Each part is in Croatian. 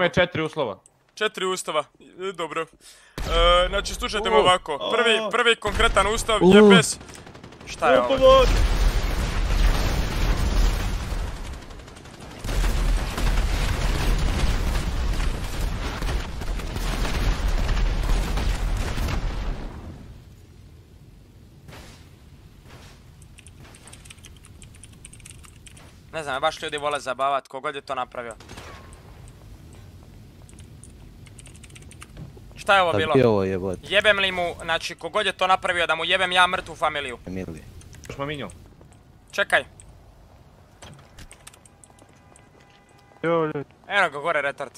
je 4 uslova. 4 ustava, dobro. Znači, slušajte me ovako. Prvi konkretan ustav je bez... Šta je ovo? Ne znam, baš ljudi vole zabavat, kogod je to napravio. Šta je ovo bilo? Jebem li mu, znači kogod je to napravio da mu jebem ja mrtvu familiju. Smo minju. Čekaj. Eno ga gore retard.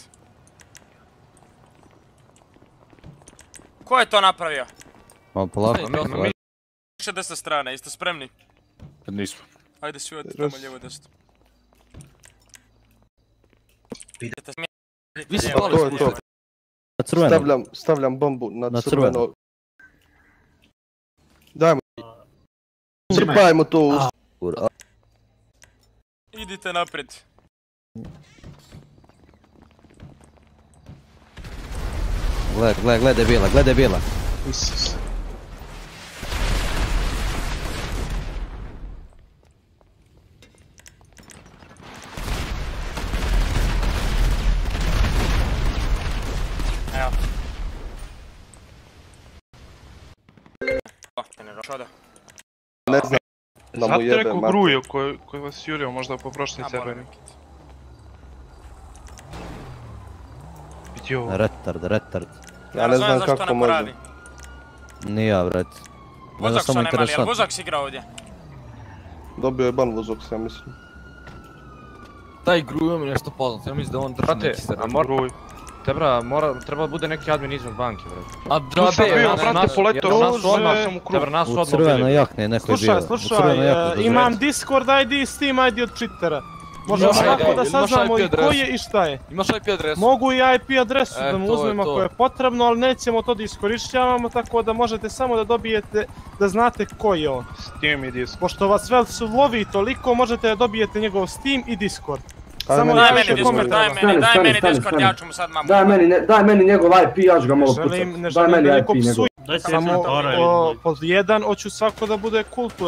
Ko je to napravio? Malo polako. Više desne strane, jeste spremni? Nismo. Ajde svi odite tamo lijevo desno. Vi se pali to. Stavljam bombu na crveno. Dajmo. Crpajmo to. Idite naprijed. Gle debila. Evo. Ne znam. Znate neku gruju koji vas jurio možda po prošli crveni? Retard. Ja ne znam kako može. Nije ja, bret. Vozak što nema li, ali Vozak si igrao ovdje? Dobio je ban Vozak, ja mislim. Taj grujo mi nešto poznat, ja mislim da on drži neki sredi. Gruj. Treba bude neki admin izvan banke, brate. A brate, poletao sam u krug. U crvenoj jakne neko je bio. Slušaj, imam Discord ID, Steam ID od cheatera. Možemo tako da saznamo i ko je i šta je. Imaš IP adresu? Mogu i IP adresu da mu uzmemo ako je potrebno, ali nećemo to da iskorišćavamo, tako da možete samo da dobijete, da znate ko je on. Steam i Discord. Pošto vas Velsu lovi toliko, možete da dobijete njegov Steam i Discord. Daj meni Discord, ja ću mu sad mamu. Daj meni njegov IP, ja ću ga mogu pucati. Ne želim da neko psuje. Samo pod jedan, hoću svako da bude kulturan.